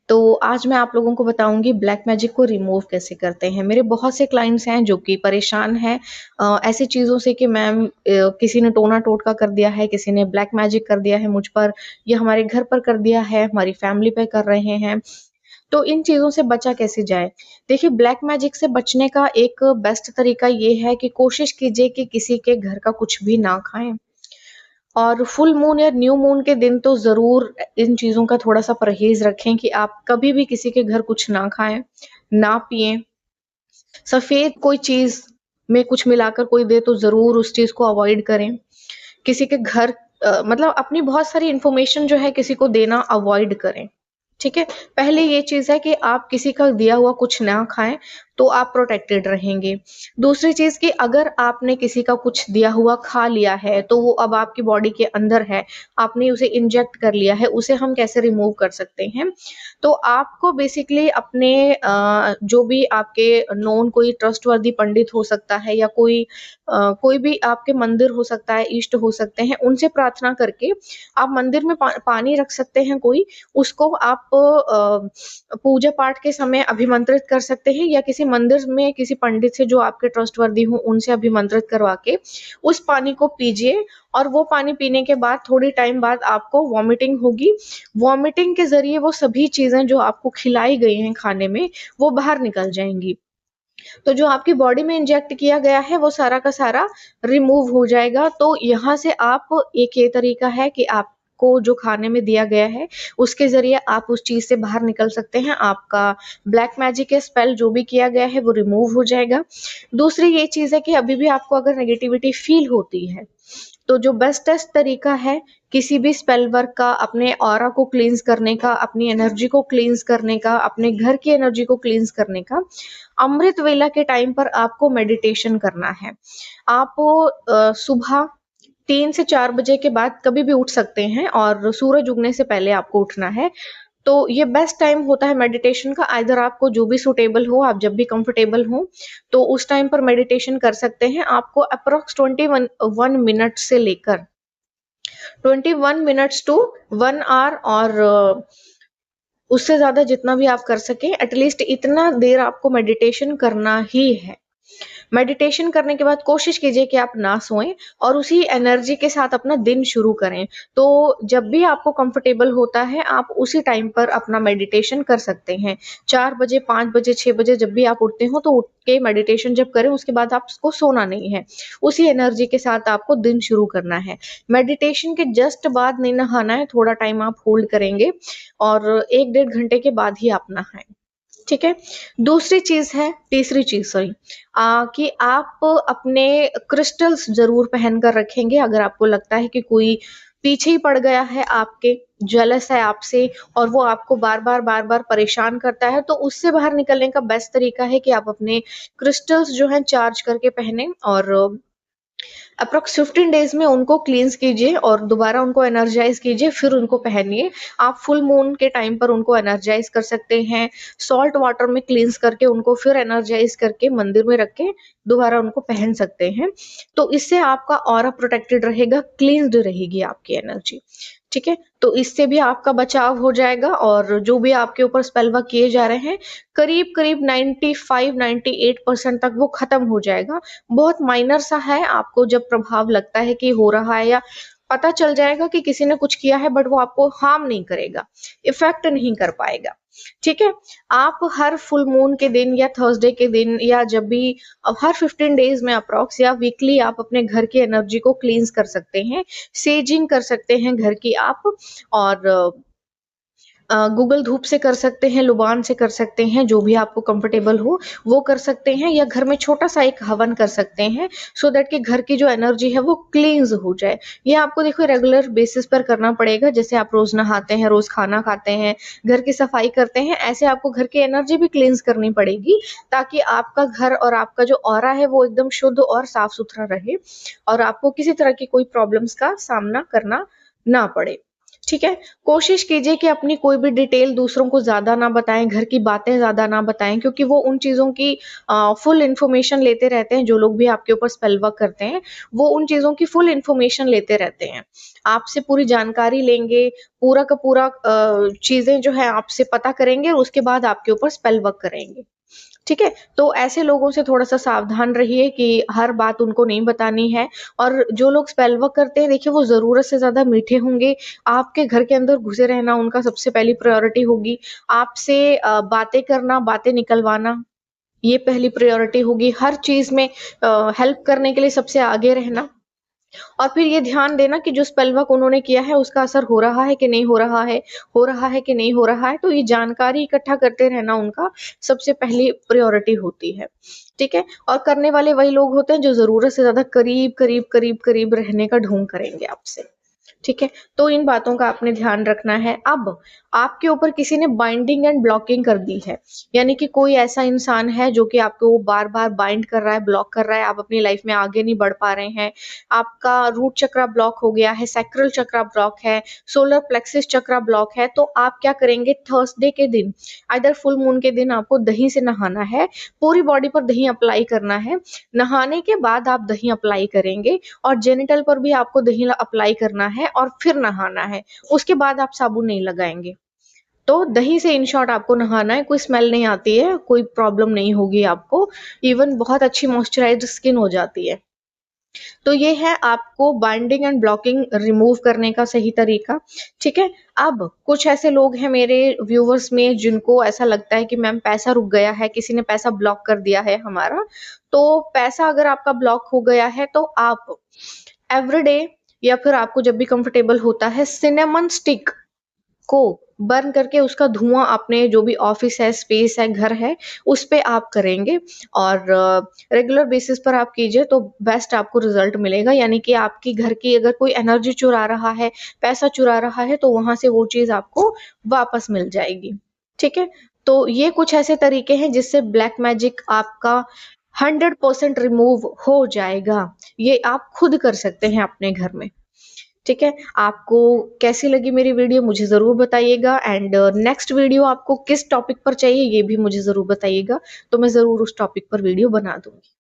तो आज मैं आप लोगों को बताऊँगी ब्लैक मैजिक को रिमूव कैसे करते हैं। मेरे बहुत से क्लाइंट्स हैं जो कि परेशान हैं ऐसी चीज़ों से कि मैम किसी ने टोना-टोटका कर दिया है, किसी ने ब्लैक मैजिक कर दिया है मुझ पर या हमारे घर पर कर दिया है, हमारी फैमिली पे कर रहे हैं। तो इन चीज़ों से बचा कैसे जाए? देखिए ब्लैक मैजिक से बचने का एक बेस्ट तरीका ये है कि कोशिश कीजिए कि किसी के घर का कुछ भी ना खाएँ। और फुल मून या न्यू मून के दिन तो ज़रूर इन चीज़ों का थोड़ा-सा परहेज़ रखें कि आप कभी भी किसी के घर कुछ ना खाएँ, ना पिएँ। सफ़ेद कोई चीज़ में कुछ मिलाकर कोई दे तो ज़रूर उस चीज़ को अवॉइड करें। किसी के घर मतलब अपनी बहुत सारी इन्फॉर्मेशन जो है किसी को देना अवॉइड करें, ठीक है? पहले ये चीज़ है कि आप किसी का दिया हुआ कुछ ना खाएँ, तो आप प्रोटेक्टेड रहेंगे। दूसरी चीज़ कि अगर आपने किसी का कुछ दिया हुआ खा लिया है, तो वो अब आपकी बॉडी के अंदर है, आपने उसे इंजेक्ट कर लिया है, उसे हम कैसे रिमूव कर सकते हैं? तो आपको बेसिकली अपने जो भी आपके नोन कोई ट्रस्टवर्दी पंडित हो सकता है या कोई भी आपके मंदिर हो सकता है, इष्ट हो सकते हैं, उनसे प्रार्थना करके आप मंदिर में पानी रख सकते हैं कोई, उसको आप पूजा पाठ के समय अभिमंत्रित कर सकते हैं या किसी मंदिर में किसी पंडित से जो आपके ट्रस्टवर्दी हो, उनसे अभिमंत्रित करवा के उस पानी को पीजिए और वो पानी पीने के बाद थोड़ी टाइम बाद आपको वॉमिटिंग होगी। वॉमिटिंग के ज़रिए वो सभी चीज़ें जो आपको खिलाई गई हैं खाने में, वो बाहर निकल जाएँगी। तो जो आपकी बॉडी में इंजेक्ट किया गया है वो सारा का सारा रिमूव हो जाएगा। तो यहाँ से आप एक ये तरीका है कि आपको जो खाने में दिया गया है, उसके ज़रिए आप उस चीज़ से बाहर निकल सकते हैं। आपका ब्लैक मैजिक या स्पेल जो भी किया गया है वो रिमूव हो जाएगा। दूसरी ये चीज़ है कि अभी भी आपको अगर नेगेटिविटी फ़ील होती है, तो जो बेस्टेस्ट तरीका है किसी भी स्पेल वर्क का, अपने ऑरा को क्लींस करने का, अपनी एनर्जी को क्लींस करने का, अपने घर की एनर्जी को क्लींस करने का, अमृत वेला के टाइम पर आपको मेडिटेशन करना है। आप सुबह 3 से 4 बजे के बाद कभी भी उठ सकते हैं और सूरज उगने से पहले आपको उठना है। तो ये बेस्ट टाइम होता है मेडिटेशन का, आइदर आपको जो भी सूटेबल हो, आप जब भी कंफर्टेबल हो, तो उस टाइम पर मेडिटेशन कर सकते हैं। आपको अप्रॉक्स 21 मिनट से लेकर 21 मिनट्स टू 1 ऑवर और उससे ज़्यादा जितना भी आप कर सकें, एटलीस्ट इतना देर आपको मेडिटेशन करना ही है। मेडिटेशन करने के बाद कोशिश कीजिए कि आप ना सोएँ और उसी एनर्जी के साथ अपना दिन शुरू करें। तो जब भी आपको कंफर्टेबल होता है, आप उसी टाइम पर अपना मेडिटेशन कर सकते हैं। 4 बजे, 5 बजे, 6 बजे जब भी आप उठते हो, तो उठ के मेडिटेशन जब करें, उसके बाद आपको सोना नहीं है। उसी एनर्जी के साथ आपको दिन शुरू करना है। मेडिटेशन के जस्ट बाद नहीं नहाना है, थोड़ा टाइम आप होल्ड करेंगे और 1 डेढ़ घंटे के बाद ही आप नहाएँ। ठीक है? दूसरी चीज़ है तीसरी चीज़ सॉरी कि आप अपने क्रिस्टल्स ज़रूर पहन कर रखेंगे अगर आपको लगता है कि कोई पीछे ही पड़ गया है आपके, जेलस है आपसे और वो आपको बार-बार परेशान करता है, तो उससे बाहर निकलने का बेस्ट तरीका है कि आप अपने क्रिस्टल्स जो हैं चार्ज करके पहनें और अप्रॉक्स 15 डेज़ में उनको क्लींस कीजिए और दोबारा उनको एनर्जाइज़ कीजिए, फिर उनको पहनिए। आप फुल मून के टाइम पर उनको एनर्जाइज़ कर सकते हैं, सॉल्ट वाटर में क्लींस करके उनको फिर एनर्जाइज़ करके मंदिर में रख के दोबारा उनको पहन सकते हैं। तो इससे आपका ऑरा प्रोटेक्टेड रहेगा, क्लींस्ड रहेगी आपकी एनर्जी, ठीक है? तो इससे भी आपका बचाव हो जाएगा और जो भी आपके ऊपर स्पेल वर्क किए जा रहे हैं, करीब-करीब 95-98% तक वो खत्म हो जाएगा। बहुत माइनर सा है, आपको जब प्रभाव लगता है कि हो रहा है या पता चल जाएगा कि किसी ने कुछ किया है बट वो आपको हार्म नहीं करेगा, इफ़ेक्ट नहीं कर पाएगा, ठीक है? आप हर फुल मून के दिन या थर्सडे के दिन या जब भी हर 15 डेज़ में अप्रॉक्स या वीकली आप अपने घर की एनर्जी को क्लींस कर सकते हैं, सेजिंग कर सकते हैं घर की आप और गूगल धूप से कर सकते हैं, लुबान से कर सकते हैं, जो भी आपको कंफर्टेबल हो, वो कर सकते हैं या घर में छोटा-सा एक हवन कर सकते हैं, सो दैट कि घर की जो एनर्जी है वो क्लींस हो जाए। ये आपको देखो रेगुलर बेसिस पर करना पड़ेगा, जैसे आप रोज़ नहाते हैं, रोज़ खाना खाते हैं, घर की सफाई करते हैं, ऐसे आपको घर की एनर्जी भी क्लींस करनी पड़ेगी, ताकि आपका घर और आपका जो ऑरा है वो एकदम शुद्ध और साफ-सुथरा रहे और आपको किसी तरह की कोई प्रॉब्लम्स का सामना करना ना पड़े। ठीक है? कोशिश कीजिए कि अपनी कोई भी डिटेल दूसरों को ज़्यादा ना बताएँ, घर की बातें ज़्यादा ना बताएँ, क्योंकि वो उन चीज़ों की फुल इन्फॉर्मेशन लेते रहते हैं, जो लोग भी आपके ऊपर स्पेल वर्क करते हैं, वो उन चीज़ों की फुल इन्फॉर्मेशन लेते रहते हैं। आपसे पूरी जानकारी लेंगे, पूरा का पूरा चीज़ें जो है आपसे पता करेंगे और उसके बाद आपके ऊपर स्पेल वर्क करेंगे। ठीक है? तो ऐसे लोगों से थोड़ा-सा सावधान रहिए कि हर बात उनको नहीं बतानी है, और जो लोग स्पेल वर्क करते हैं, देखिए वो ज़रूरत से ज़्यादा मीठे होंगे। आपके घर के अंदर घुसे रहना उनका सबसे पहली प्रायोरिटी होगी। आपसे बातें करना, बातें निकलवाना, ये पहली प्रायोरिटी होगी। हर चीज़ में हेल्प करने के लिए सबसे आगे रहना। और फिर ये ध्यान देना कि जो स्पेल वर्क उन्होंने किया है उसका असर हो रहा है कि नहीं हो रहा है, हो रहा है कि नहीं हो रहा है, तो ये जानकारी इकट्ठा करते रहना उनका सबसे पहली प्रायोरिटी होती है। ठीक है? और करने वाले वही लोग होते हैं जो ज़रूरत से ज़्यादा करीब, करीब, करीब, करीब रहने का ढोंग करेंगे आपसे। ठीक है? तो इन बातों का आपने ध्यान रखना है। अब आपके ऊपर किसी ने बाइंडिंग एंड ब्लॉकिंग कर दी है, यानी कि कोई ऐसा इंसान है जो कि आपको बार-बार बाइंड कर रहा है, ब्लॉक कर रहा है, आप अपनी लाइफ में आगे नहीं बढ़ पा रहे हैं। आपका रूट चक्रा ब्लॉक हो गया है, सैक्रल चक्रा ब्लॉक है, सोलर प्लेक्सिस चक्रा ब्लॉक है, तो आप क्या करेंगे, थर्सडे के दिन, आइदर फुल मून के दिन आपको दही से नहाना है, पूरी बॉडी पर दही अप्लाई करना है। नहाने के बाद आप दही अप्लाई करेंगे और जेनिटल पर भी आपको दही अप्लाई करना है और फिर नहाना है। उसके बाद आप साबुन नहीं लगाएँगे। तो दही से इन शॉर्ट आपको नहाना है, कोई स्मेल नहीं आती है, कोई प्रॉब्लम नहीं होगी आपको, इवन बहुत अच्छी मॉइस्चराइज़्ड स्किन हो जाती है। तो ये है आपको बाइंडिंग एंड ब्लॉकिंग रिमूव करने का सही तरीका, ठीक है? अब कुछ ऐसे लोग हैं मेरे व्यूअर्स में जिनको ऐसा लगता है कि मैम पैसा रुक गया है, किसी ने पैसा ब्लॉक कर दिया है हमारा। तो पैसा अगर आपका ब्लॉक हो गया है तो आप एवरीडे या फिर आपको जब भी कंफर्टेबल होता है, सिनेमन स्टिक को बर्न करके उसका धुआँ अपने जो भी ऑफ़िस है, स्पेस है, घर है, उस पे आप करेंगे और रेगुलर बेसिस पर आप कीजिए तो बेस्ट आपको रिज़ल्ट मिलेगा। यानी कि आपकी घर की अगर कोई एनर्जी चुरा रहा है, पैसा चुरा रहा है, तो वहाँ से वो चीज़ आपको वापस मिल जाएगी। ठीक है? तो ये कुछ ऐसे तरीके हैं जिससे ब्लैक मैजिक आपका 100% रिमूव हो जाएगा। ये आप खुद कर सकते हैं अपने घर में। ठीक है? आपको कैसी लगी मेरी वीडियो मुझे ज़रूर बताइएगा, एंड नेक्स्ट वीडियो आपको किस टॉपिक पर चाहिए ये भी मुझे ज़रूर बताइएगा, तो मैं ज़रूर उस टॉपिक पर वीडियो बना दूँगी।